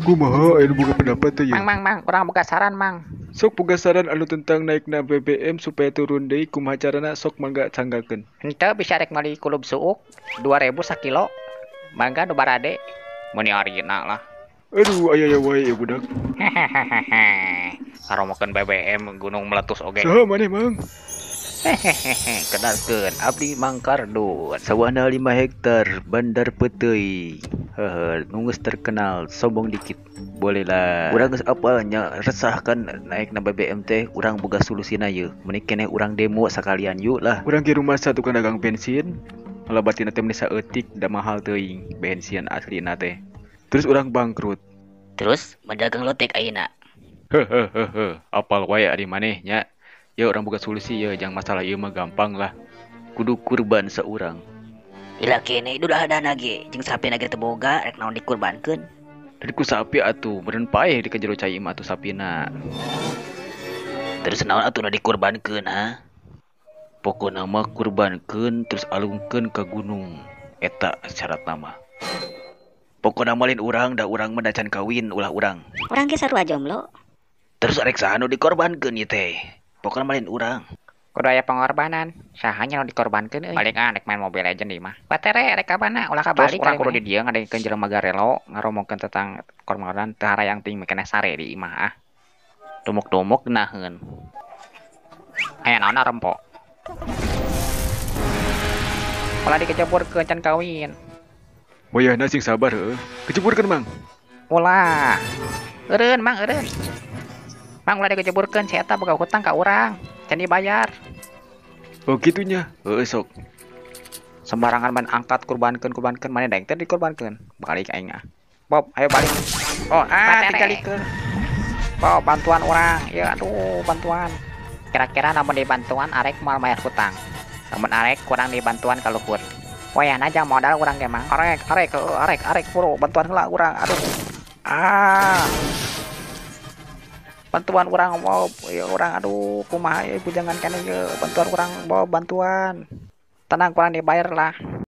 Kumaha anu boga pendapat teh Mang, ya. mang, mang, orang boga saran, mang. Sok boga saran anu tentang naikna BBM supaya turun deui kumaha carana sok mangga canggakeun. Ente bisa rek meuli kulub suuk 2000 sakilo. Mangga nu barade. Meni arina lah. Aduh aya wae ya budak. Hehehe. Karomokeun BBM gunung meletus oge. Saha maneh Mang? Hehehe. Kenalkeun abdi Mang Kardun. Sawana 5 hektar Bandar Peteuy. Hehe, nunggus terkenal, sombong dikit. Boleh lah. Urang geus apalnya resahkan naikna BBM teh, urang boga solusina yeuh. Meni keneh urang demo sakalian yuk lah. Urang ki rumah satu tukang dagang bensin. Ngalabatina teh meni saeutik da mahal teuing bensin aslina teh. Terus urang bangkrut. Terus mendagang lotek ayeuna. Hehehe, apal wae ari maneh nya. Ya urang boga solusi ya, jangan masalah ieu mah gampang lah. Kudu kurban seurang. Ila kene dudahana ge jeung sapina ge teu boga rek naon dikurbankeun. Dari ku sapi atuh, meureun paeh di kejero cai imah atuh sapina. Terus naon atuh dikurbankeun ha? Pokona mah kurbankeun terus alungkeun ka gunung. Eta syaratna mah. Pokona mah lain urang da urang mah da can kawin ulah urang. Urang ge sarua jomblo. Terus arek saha nu dikorbankeun ieu teh? Pokona mah lain urang. Kudu aya pengorbanan. Sahanya nu dikorbankeun euy. Balik rek main Mobile Legends ieu mah. Batere rek ka mana? Ulah ka balik urang kudu di dieu ngadengkeun jelema garelo ngaromongkeun tentang korban teu harayang ting keneh sare di imah ah. Tumuk-tumuk naheun. Aya naon rempo? Ulah dikejeburkeun can kawin. Wayahna sing sabar heueuh. Keceburkeun Mang. Ulah. Eureun mang eureun. Mang ulah dikejeburkeun si eta boga hutang ka urang. Can dibayar. Oh gitunya. Heueuh sok. Sembarangan ban angkat kurbankeun mana daeng teh dikurbankeun. Balik aing ah. Bob, ayo balik. Oh, digalikeun. Bob, bantuan orang. Ya aduh, bantuan. Kira-kira namun dibantuan arek moal mayar hutang. Namun arek kurang dibantuan ka luhur. Wayahna jang modal urang ge mang. Arek buru bantuan heula urang. Aduh. Ah. Bantuan urang Bob. Ya urang aduh kumaha ieu bujangan keneh ye bantuan urang Bob bantuan. Tenang kurang dibayar lah.